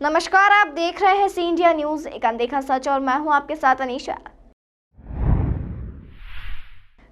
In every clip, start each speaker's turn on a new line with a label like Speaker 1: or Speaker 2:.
Speaker 1: नमस्कार, आप देख रहे हैं सी इंडिया न्यूज, एक अनदेखा सच, और मैं हूं आपके साथ अनीशा।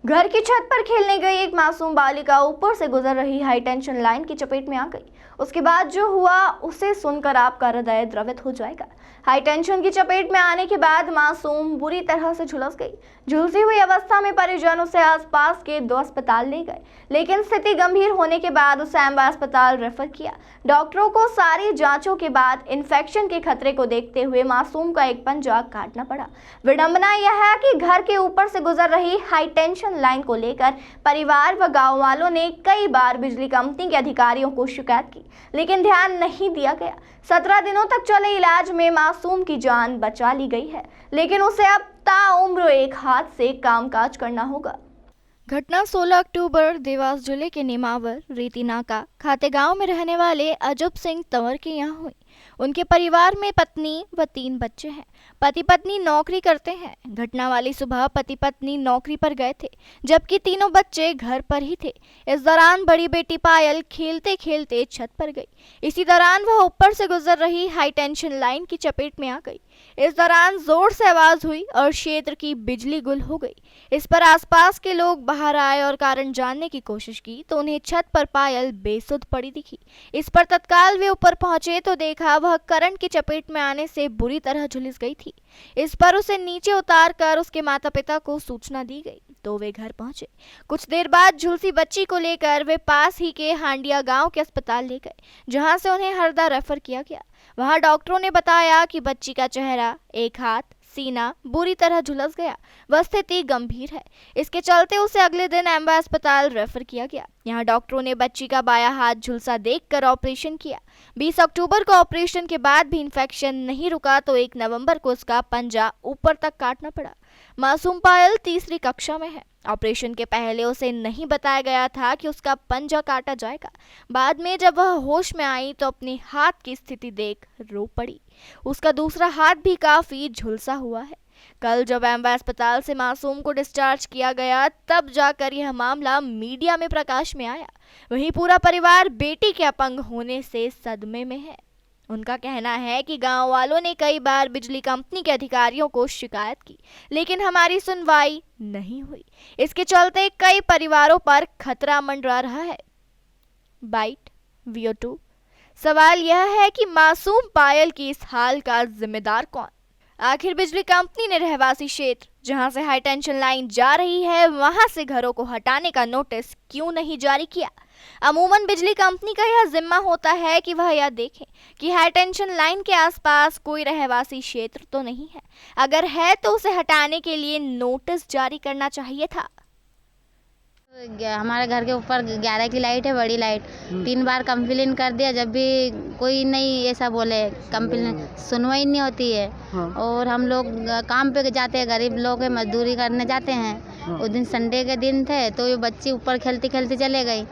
Speaker 1: घर की छत पर खेलने गई एक मासूम बालिका ऊपर से गुजर रही हाई टेंशन लाइन की चपेट में आ गई। उसके बाद जो हुआ उसे सुनकर आपका हृदय द्रवित हो जाएगा। हाई टेंशन की चपेट में आने के बाद मासूम बुरी तरह से झुलस गई। झुलसी हुई अवस्था में परिजन उसे आसपास के 2 अस्पताल ले गए, लेकिन स्थिति गंभीर होने के बाद उसे एम्बा अस्पताल रेफर किया। डॉक्टरों को सारी जांचों के बाद इन्फेक्शन के खतरे को देखते हुए मासूम का एक पंजा काटना पड़ा। विडंबना यह है कि घर के ऊपर से गुजर रही हाई टेंशन लाइन को लेकर परिवार व गांव वालों ने कई बार बिजली कंपनी के अधिकारियों को शिकायत की, लेकिन ध्यान नहीं दिया गया। 17 दिनों तक चले इलाज में मासूम की जान बचा ली गई है, लेकिन उसे अब ताउम्र एक हाथ से कामकाज करना होगा। घटना 16 अक्टूबर देवास जिले के नेमावर रीति नाका खाते गांव में रहने वाले अजब सिंह तंवर के यहाँ हुई। उनके परिवार में पत्नी व 3 बच्चे हैं। पति पत्नी नौकरी करते हैं। घटना वाली सुबह पति पत्नी नौकरी पर गए थे, जबकि तीनों बच्चे घर पर ही थे। इस दौरान बड़ी बेटी पायल खेलते खेलते छत पर गई। इसी दौरान वह ऊपर से गुजर रही हाई टेंशन लाइन की चपेट में आ गई। इस दौरान जोर से आवाज हुई और क्षेत्र की बिजली गुल हो गई। इस पर आसपास के लोग बाहर आए और कारण जानने की कोशिश की तो उन्हें छत पर पायल बेसुध पड़ी दिखी। इस पर तत्काल वे ऊपर पहुंचे तो देखा वह करंट की चपेट में आने से बुरी तरह झुलस गई थी। इस पर उसे नीचे उतार कर उसके माता पिता को सूचना दी गई तो वे घर पहुंचे। कुछ देर बाद झुलसी बच्ची को लेकर वे पास ही के हांडिया गांव के अस्पताल ले गए, जहां से उन्हें हरदा रेफर किया गया। वहां डॉक्टरों ने बताया कि बच्ची का चेहरा, एक हाथ, सीना बुरी तरह झुलस गया। वह स्थिति गंभीर है। इसके चलते उसे अगले दिन एम्बा अस्पताल रेफर किया गया। यहां डॉक्टरों ने बच्ची का बाया हाथ झुलसा देखकर ऑपरेशन किया। 20 अक्टूबर को ऑपरेशन के बाद भी इंफेक्शन नहीं रुका तो 1 नवंबर को उसका पंजा ऊपर तक काटना पड़ा। मासूम पायल तीसरी कक्षा में है। ऑपरेशन के पहले उसे नहीं बताया गया था कि उसका पंजा काटा जाएगा। बाद में जब वह होश में आई तो अपने हाथ की स्थिति देख रो पड़ी। उसका दूसरा हाथ भी काफी झुलसा हुआ है। कल जब एम्बा अस्पताल से मासूम को डिस्चार्ज किया गया तब जाकर यह मामला मीडिया में प्रकाश में आया। वहीं पूरा परिवार बेटी के अपंग होने से सदमे में है। उनका कहना है कि गांव वालों ने कई बार बिजली कंपनी के अधिकारियों को शिकायत की, लेकिन हमारी सुनवाई नहीं हुई। इसके चलते कई परिवारों पर खतरा मंडरा रहा है। Bite VO2। सवाल यह है कि मासूम पायल की इस हाल का जिम्मेदार कौन? आखिर बिजली कंपनी ने रहवासी क्षेत्र जहां से हाई टेंशन लाइन जा रही है वहां से घरों को हटाने का नोटिस क्यों नहीं जारी किया? अमूमन बिजली कंपनी का यह जिम्मा होता है कि वह यह देखें कि हाई टेंशन लाइन के आसपास कोई रहवासी क्षेत्र तो नहीं है। अगर है तो उसे हटाने के लिए नोटिस जारी करना चाहिए था।
Speaker 2: हमारे घर के ऊपर 11 की लाइट है, बड़ी लाइट। 3 बार कंप्लेन कर दिया, जब भी कोई नहीं ऐसा बोले, कंप्लेन सुनवाई नहीं होती है।
Speaker 3: हाँ।
Speaker 2: और हम लोग काम पे जाते हैं, गरीब लोग मजदूरी करने जाते हैं।
Speaker 3: हाँ।
Speaker 2: उस दिन संडे के दिन थे तो ये बच्ची ऊपर खेलते खेलते चले गई।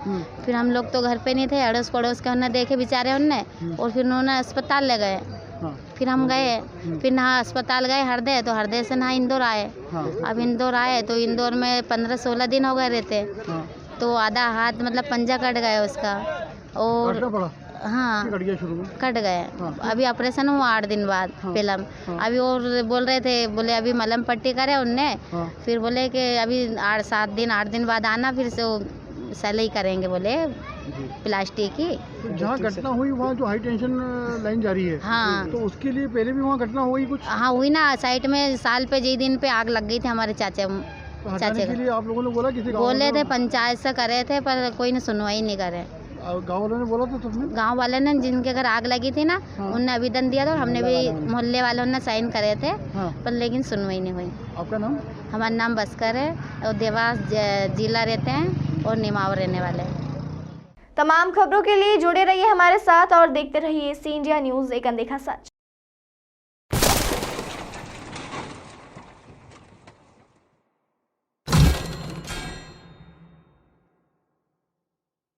Speaker 2: फिर हम लोग तो घर पे नहीं थे, अड़ोस पड़ोस के उन्होंने देखे बेचारे उनने, और फिर उन्होंने अस्पताल ले गए।
Speaker 3: हाँ।
Speaker 2: फिर हम गए, फिर नहा अस्पताल गए हरदे, तो हरदे से नहा इंदौर आए।
Speaker 3: हाँ।
Speaker 2: अब इंदौर आए तो इंदौर में 15-16 दिन हो गए रहते।
Speaker 3: हाँ।
Speaker 2: तो आधा हाथ मतलब पंजा कट गया उसका, और
Speaker 3: काटना पड़ा?
Speaker 2: हाँ
Speaker 3: कट गया शुरू में?
Speaker 2: कट गए।
Speaker 3: हाँ।
Speaker 2: अभी ऑपरेशन हुआ 8 दिन बाद।
Speaker 3: हाँ।
Speaker 2: फिल्म
Speaker 3: हाँ।
Speaker 2: अभी और बोल रहे थे, बोले अभी मलहम पट्टी करे उनने।
Speaker 3: हाँ।
Speaker 2: फिर बोले कि अभी 8 दिन बाद आना, फिर से वो सिलाई करेंगे बोले प्लास्टिक की।
Speaker 3: तो जहाँ घटना हुई वहाँ जो हाई टेंशन लाइन जारी है,
Speaker 2: हाँ।
Speaker 3: तो उसके लिए पहले भी वहाँ घटना हुई कुछ?
Speaker 2: हाँ हुई ना, साइड में साल पे जी दिन पे आग लग गई थी हमारे चाचा
Speaker 3: तो हटाने के लिए आप लोगों ने बोला किसी गाँव
Speaker 2: बोले थे, पंचायत से करे थे, पर कोई ने सुनवाई नहीं करे।
Speaker 3: गाँव वालों ने बोला था तुमने?
Speaker 2: गांव वाले ने, जिनके घर आग लगी थी ना,
Speaker 3: हाँ।
Speaker 2: उनने आवेदन दिया था और हमने भी मोहल्ले वालों ने साइन करे थे।
Speaker 3: हाँ।
Speaker 2: पर लेकिन सुनवाई नहीं हुई।
Speaker 3: आपका नाम?
Speaker 2: हमारा नाम बस्कर है और देवास जिला रहते हैं और नेमावर रहने वाले हैं।
Speaker 1: तमाम खबरों के लिए जुड़े रहिए हमारे साथ और देखते रहिए सी इंडिया न्यूज, एक अनदेखा सच।